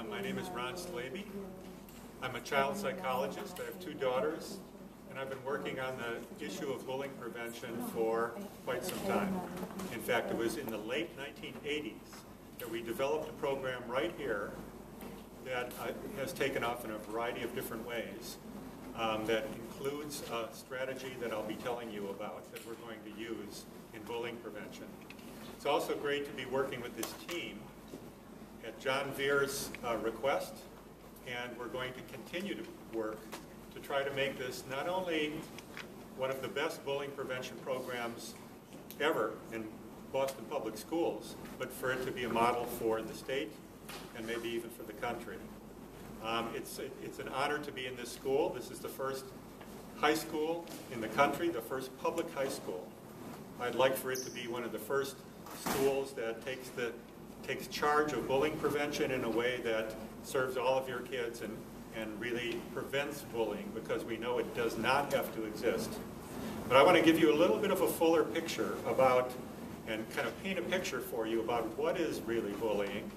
My name is Slaby. I'm a child psychologist. I have two daughters, and I've been working on the issue of bullying prevention for quite some time. In fact, it was in the late 1980s that we developed a program right here that has taken off in a variety of different ways. That includes a strategy that I'll be telling you about that we're going to use in bullying prevention. It's also great to be working with this team at John Veer's request, and we're going to continue to work to try to make this not only one of the best bullying prevention programs ever in Boston Public Schools, but for it to be a model for the state and maybe even for the country. It's an honor to be in this school. This is the first high school in the country, the first public high school. I'd like for it to be one of the first schools that takes charge of bullying prevention in a way that serves all of your kids and really prevents bullying, because we know it does not have to exist. But I want to give you a little bit of a fuller picture about, and kind of paint a picture for you about what is really bullying,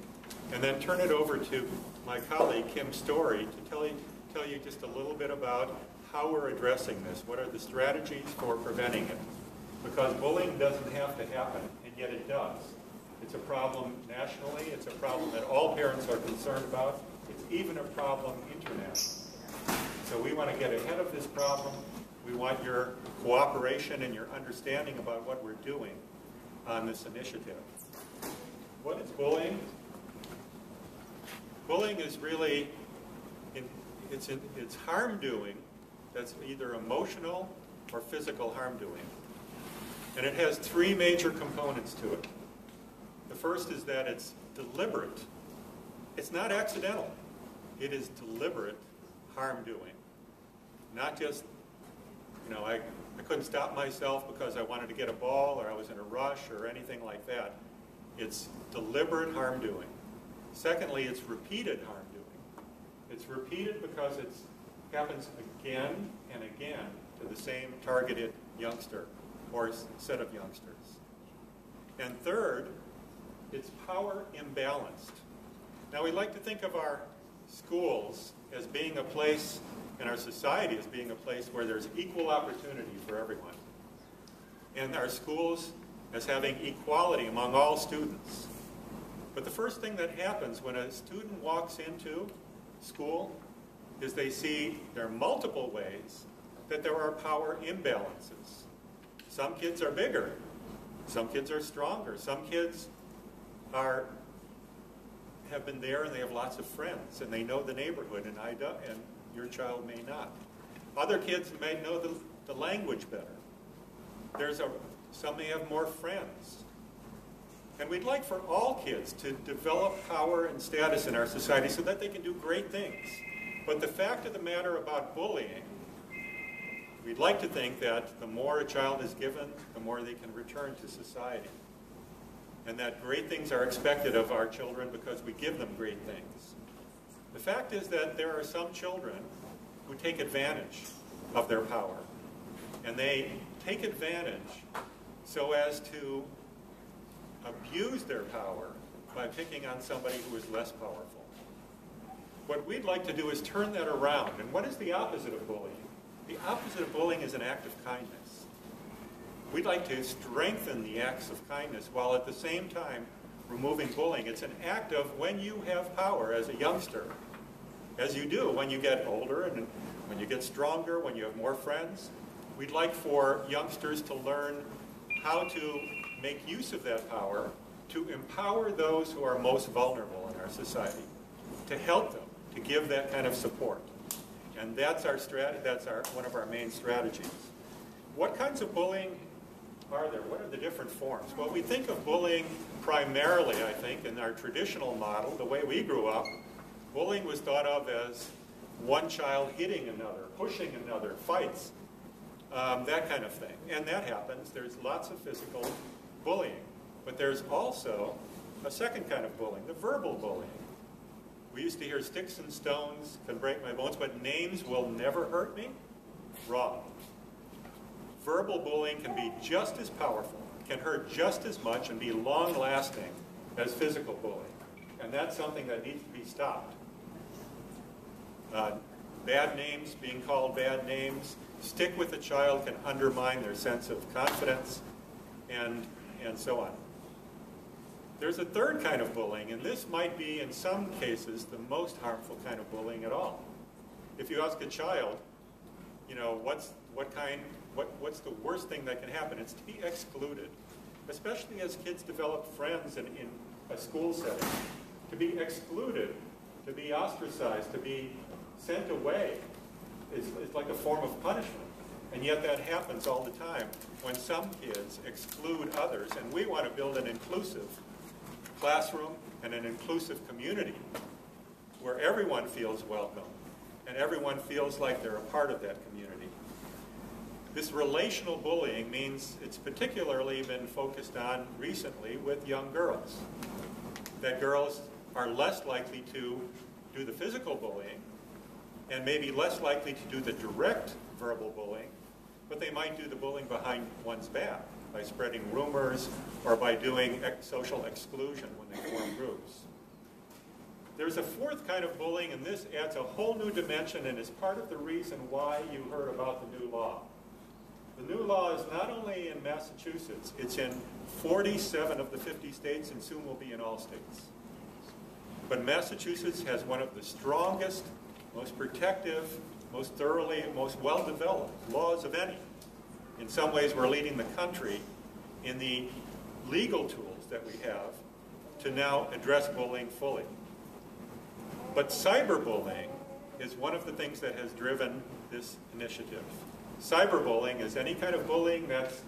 and then turn it over to my colleague Kim Story to tell you just a little bit about how we're addressing this. What are the strategies for preventing it? Because bullying doesn't have to happen, and yet it does. It's a problem nationally. It's a problem that all parents are concerned about. It's even a problem internationally. So we want to get ahead of this problem. We want your cooperation and your understanding about what we're doing on this initiative. What is bullying? Bullying is really, it's harm doing that's either emotional or physical harm doing. And it has three major components to it. The first is that it's deliberate. It's not accidental. It is deliberate harm doing. Not just, I couldn't stop myself because I wanted to get a ball or I was in a rush or anything like that. It's deliberate harm doing. Secondly, it's repeated harm doing. It's repeated because it happens again and again to the same targeted youngster or set of youngsters. And third, it's power imbalanced. Now, we like to think of our schools as being a place, and our society as being a place where there's equal opportunity for everyone. And our schools as having equality among all students. But the first thing that happens when a student walks into school is they see there are multiple ways that there are power imbalances. Some kids are bigger. Some kids are stronger. Some kids have been there and they have lots of friends and they know the neighborhood, and your child may not. Other kids may know the language better. Some may have more friends. And we'd like for all kids to develop power and status in our society so that they can do great things. But the fact of the matter about bullying, we'd like to think that the more a child is given, the more they can return to society. And that great things are expected of our children because we give them great things. The fact is that there are some children who take advantage of their power. And they take advantage so as to abuse their power by picking on somebody who is less powerful. What we'd like to do is turn that around. And what is the opposite of bullying? The opposite of bullying is an act of kindness. We'd like to strengthen the acts of kindness while at the same time removing bullying. It's an act of when you have power as a youngster, as you do when you get older and when you get stronger, when you have more friends. We'd like for youngsters to learn how to make use of that power to empower those who are most vulnerable in our society, to help them, to give that kind of support. And that's one of our main strategies. What kinds of bullying are there? What are the different forms? Well, we think of bullying primarily, I think, in our traditional model, the way we grew up. Bullying was thought of as one child hitting another, pushing another, fights, that kind of thing. And that happens. There's lots of physical bullying. But there's also a second kind of bullying, the verbal bullying. We used to hear sticks and stones can break my bones, but names will never hurt me. Wrong. Verbal bullying can be just as powerful, can hurt just as much, and be long-lasting as physical bullying. And And that's something that needs to be stopped. Bad names, being called bad names, stick with a child can undermine their sense of confidence, and so on. There's a third kind of bullying, and this might be, in some cases, the most harmful kind of bullying at all. If you ask a child, you know, what's the worst thing that can happen? It's to be excluded, especially as kids develop friends in a school setting. To be excluded, to be ostracized, to be sent away is like a form of punishment. And yet that happens all the time when some kids exclude others, and we want to build an inclusive classroom and an inclusive community where everyone feels welcome and everyone feels like they're a part of that community. This relational bullying means it's particularly been focused on recently with young girls. That girls are less likely to do the physical bullying and maybe less likely to do the direct verbal bullying, but they might do the bullying behind one's back by spreading rumors or by doing social exclusion when they form groups. There's a fourth kind of bullying, and this adds a whole new dimension and is part of the reason why you heard about the new law. The new law is not only in Massachusetts, it's in 47 of the 50 states and soon will be in all states. But Massachusetts has one of the strongest, most protective, most thoroughly, most well-developed laws of any. In some ways, we're leading the country in the legal tools that we have to now address bullying fully. But cyberbullying is one of the things that has driven this initiative. Cyberbullying is any kind of bullying that's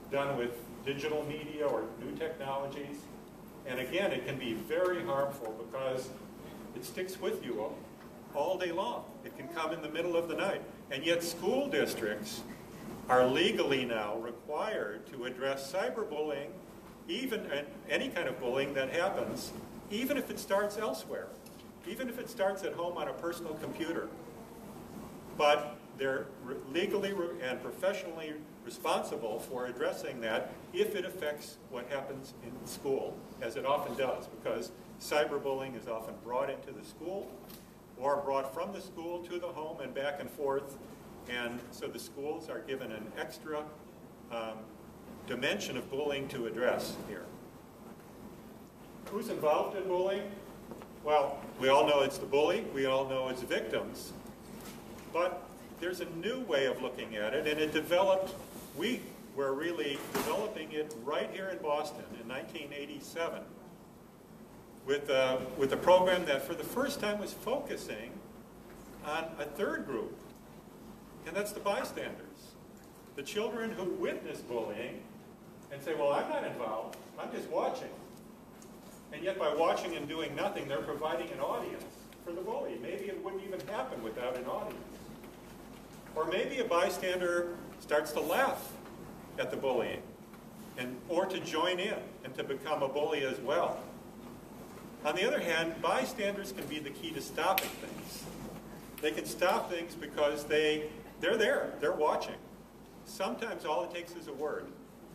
done with digital media or new technologies. And again, it can be very harmful because it sticks with you all day long. It can come in the middle of the night. And yet school districts are legally now required to address cyberbullying, even any kind of bullying that happens, even if it starts elsewhere, even if it starts at home on a personal computer. But they're legally and professionally responsible for addressing that if it affects what happens in school, as it often does, because cyberbullying is often brought into the school or brought from the school to the home and back and forth. And so the schools are given an extra dimension of bullying to address here. Who's involved in bullying? Well, we all know it's the bully. We all know it's victims. But there's a new way of looking at it, and it developed, we were really developing it right here in Boston in 1987 with a program that for the first time was focusing on a third group, and that's the bystanders. The children who witness bullying and say, well, I'm not involved, I'm just watching. And yet by watching and doing nothing, they're providing an audience for the bully. Maybe it wouldn't even happen without an audience. Or maybe a bystander starts to laugh at the bullying, or to join in and to become a bully as well. On the other hand, bystanders can be the key to stopping things. They can stop things because they're there, they're watching. Sometimes all it takes is a word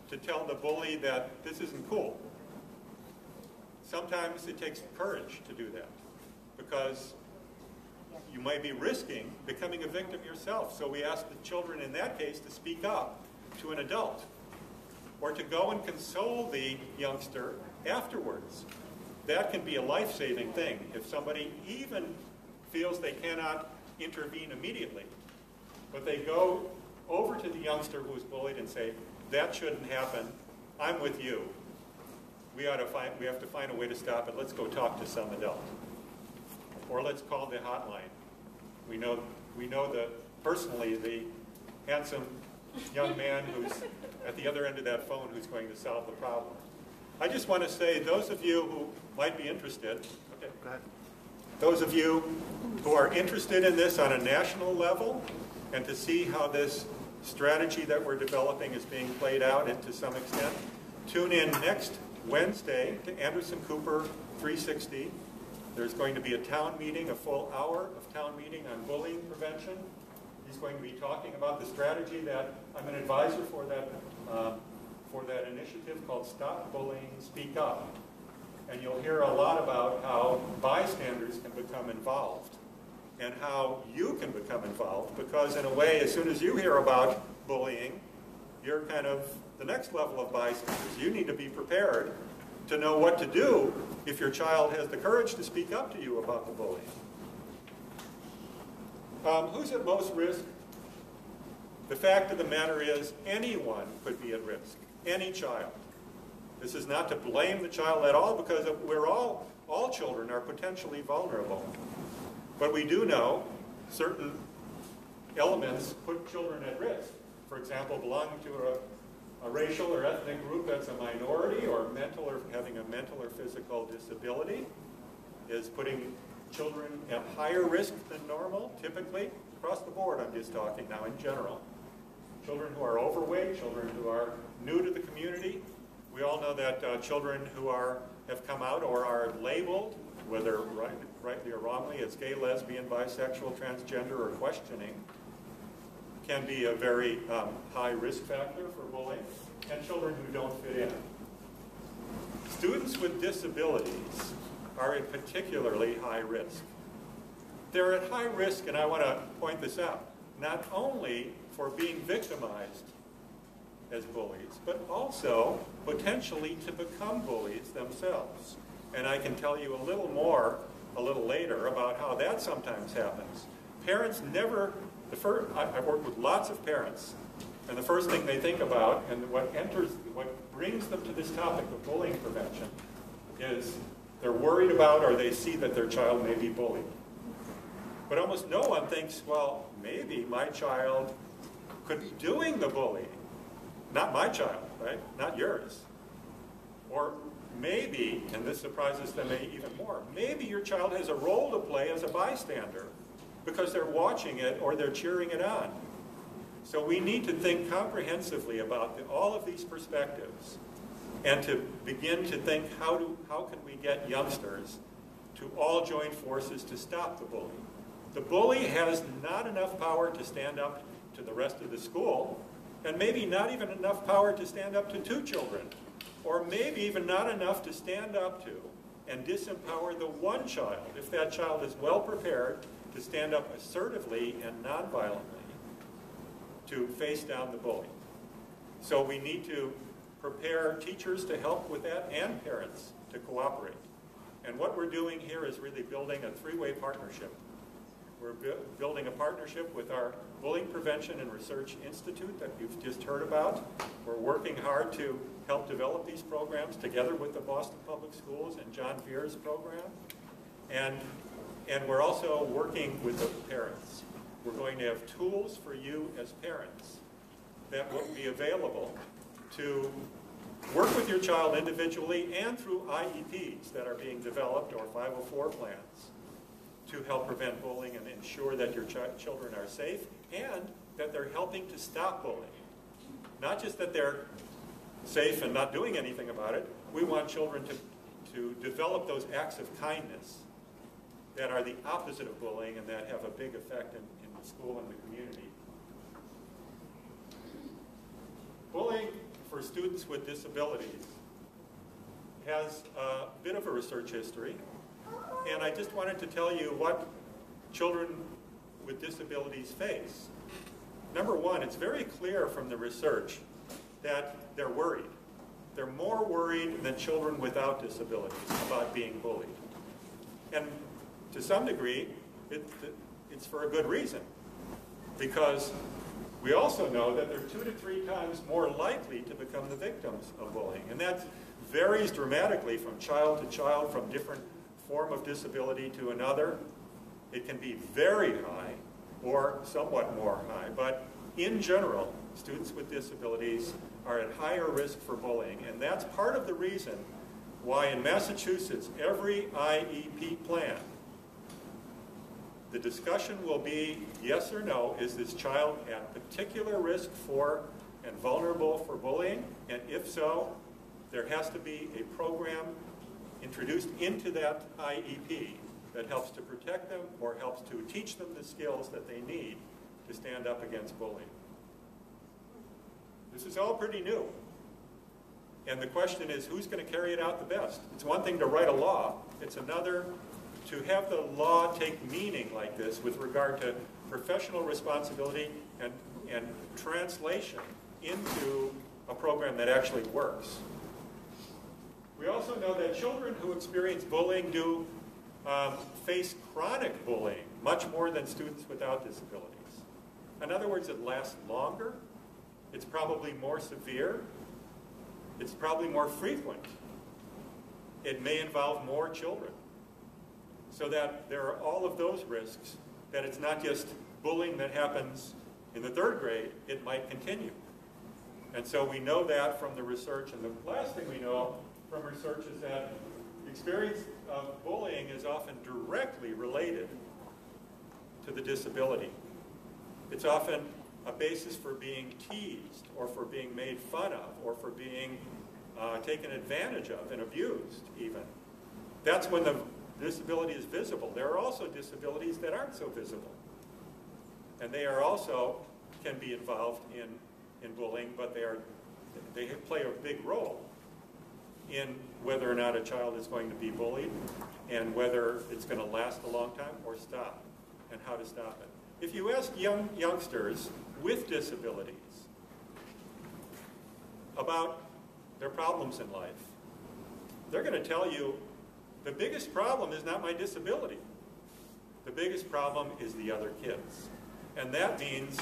to tell the bully that this isn't cool. Sometimes it takes courage to do that because you might be risking becoming a victim yourself. So we ask the children in that case to speak up to an adult or to go and console the youngster afterwards. That can be a life-saving thing if somebody even feels they cannot intervene immediately. But they go over to the youngster who was bullied and say, that shouldn't happen, I'm with you. We have to find a way to stop it. Let's go talk to some adult. Or let's call the hotline. We know personally the handsome young man who's at the other end of that phone who's going to solve the problem. I just want to say, those of you who might be interested, okay, go ahead. Those of you who are interested in this on a national level and to see how this strategy that we're developing is being played out and to some extent, tune in next Wednesday to Anderson Cooper 360. There's going to be a town meeting, a full hour of town meeting on bullying prevention. He's going to be talking about the strategy that I'm an advisor for that initiative called Stop Bullying, Speak Up. and you'll hear a lot about how bystanders can become involved and how you can become involved, because in a way, as soon as you hear about bullying, you're kind of the next level of bystanders. You need to be prepared to know what to do if your child has the courage to speak up to you about the bullying. Who's at most risk? The fact of the matter is, anyone could be at risk, any child. This is not to blame the child at all, because we're all children are potentially vulnerable. But we do know certain elements put children at risk. For example, belonging to a racial or ethnic group that's a minority, or having a mental or physical disability, is putting children at higher risk than normal, typically. Across the board, I'm just talking now in general. Children who are overweight, children who are new to the community. We all know that children who have come out or are labeled, whether rightly or wrongly, as gay, lesbian, bisexual, transgender, or questioning, can be a very high risk factor for bullying, and children who don't fit in. Students with disabilities are at particularly high risk. They're at high risk, and I want to point this out, not only for being victimized as bullies, but also potentially to become bullies themselves. And I can tell you a little more a little later about how that sometimes happens. Parents never, I've worked with lots of parents, and the first thing they think about, and what brings them to this topic of bullying prevention, is they're worried about, or they see that their child may be bullied. But almost no one thinks, well, maybe my child could be doing the bullying. Not my child, right? Not yours. Or maybe, and this surprises them even more, maybe your child has a role to play as a bystander because they're watching it or they're cheering it on. So we need to think comprehensively about all of these perspectives and to begin to think, how can we get youngsters to all join forces to stop the bully? The bully has not enough power to stand up to the rest of the school, and maybe not even enough power to stand up to 2 children, or maybe even not enough to stand up to and disempower the one child, if that child is well prepared to stand up assertively and nonviolently to face down the bully. So we need to prepare teachers to help with that, and parents to cooperate. And what we're doing here is really building a 3-way partnership. We're building a partnership with our Bullying Prevention and Research Institute that you've just heard about. We're working hard to help develop these programs together with the Boston Public Schools and John Veer's program. And we're also working with the parents. We're going to have tools for you as parents that will be available to work with your child individually and through IEPs that are being developed, or 504 plans, to help prevent bullying and ensure that your children are safe and that they're helping to stop bullying. Not just that they're safe and not doing anything about it. We want children to develop those acts of kindness that are the opposite of bullying and that have a big effect in the school and the community. Bullying for students with disabilities has a bit of a research history. And I just wanted to tell you what children with disabilities face. Number one, it's very clear from the research that they're worried. They're more worried than children without disabilities about being bullied. And to some degree, it's for a good reason. Because we also know that they're 2 to 3 times more likely to become the victims of bullying. And that varies dramatically from child to child, from different form of disability to another. It can be very high or somewhat more high, but in general, students with disabilities are at higher risk for bullying, and that's part of the reason why in Massachusetts, every IEP plan, the discussion will be yes or no, is this child at particular risk for and vulnerable for bullying, and if so, there has to be a program introduced into that IEP that helps to protect them or helps to teach them the skills that they need to stand up against bullying. This is all pretty new. And the question is, who's going to carry it out the best? It's one thing to write a law. It's another to have the law take meaning like this with regard to professional responsibility and translation into a program that actually works. We also know that children who experience bullying do face chronic bullying much more than students without disabilities. In other words, it lasts longer, it's probably more severe, it's probably more frequent. It may involve more children. So that there are all of those risks, that it's not just bullying that happens in the 3rd grade, it might continue. And so we know that from the research. And the last thing we know from research is that the experience of bullying is often directly related to the disability. It's often a basis for being teased, or for being made fun of, or for being taken advantage of and abused even. That's when the disability is visible. There are also disabilities that aren't so visible. And they are also can be involved in bullying, but they play a big role in whether or not a child is going to be bullied, and whether it's going to last a long time or stop, and how to stop it. If you ask youngsters with disabilities about their problems in life, they're going to tell you the biggest problem is not my disability. The biggest problem is the other kids. And that means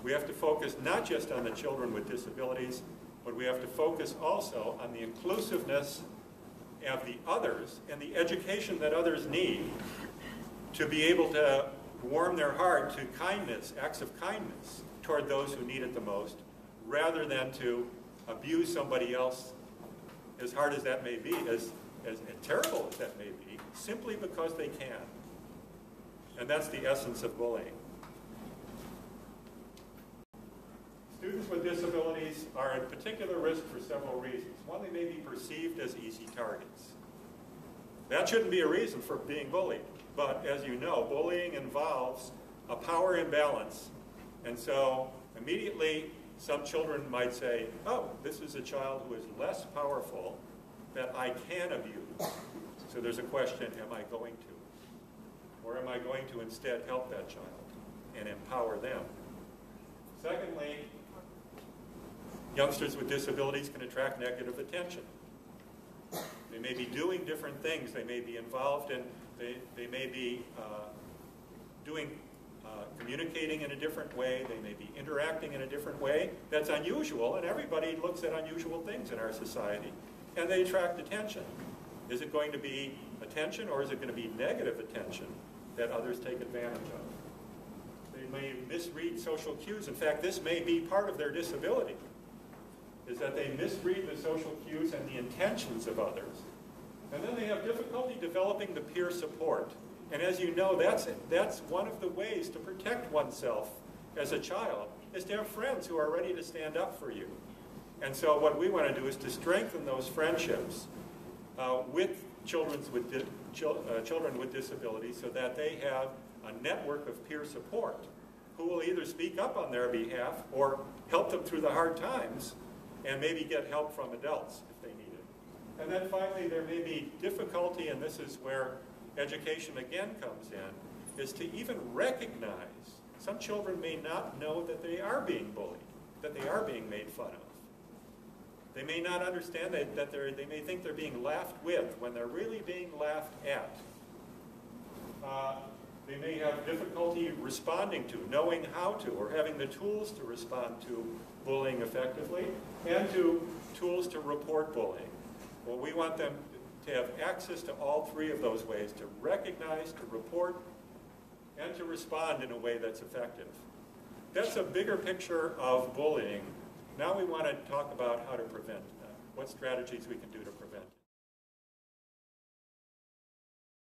we have to focus not just on the children with disabilities, but we have to focus also on the inclusiveness of the others and the education that others need to be able to warm their heart to kindness, acts of kindness toward those who need it the most, rather than to abuse somebody else, as hard as that may be, as terrible as that may be, simply because they can. And that's the essence of bullying. Students with disabilities are at particular risk for several reasons. One, they may be perceived as easy targets. That shouldn't be a reason for being bullied. But as you know, bullying involves a power imbalance. And so immediately some children might say, oh, this is a child who is less powerful that I can abuse. So there's a question, am I going to? Or am I going to instead help that child and empower them? Secondly, youngsters with disabilities can attract negative attention. They may be doing different things. They may be involved in, they may be communicating in a different way. They may be interacting in a different way. That's unusual, and everybody looks at unusual things in our society. And they attract attention. Is it going to be attention, or is it going to be negative attention that others take advantage of? They may misread social cues. In fact, this may be part of their disability, is that they misread the social cues and the intentions of others. And then they have difficulty developing the peer support. And as you know, that's one of the ways to protect oneself as a child, is to have friends who are ready to stand up for you. And so what we want to do is to strengthen those friendships with children with disabilities, so that they have a network of peer support who will either speak up on their behalf or help them through the hard times, and maybe get help from adults if they need it. And then finally, there may be difficulty, and this is where education again comes in, is to even recognize some children may not know that they are being bullied, that they are being made fun of. They may not understand that they may think they're being laughed with when they're really being laughed at. They may have difficulty responding to, knowing how to, or having the tools to respond to bullying effectively, and to tools to report bullying. Well, we want them to have access to all three of those ways: to recognize, to report, and to respond in a way that's effective. That's a bigger picture of bullying. Now we want to talk about how to prevent that, what strategies we can do to prevent it.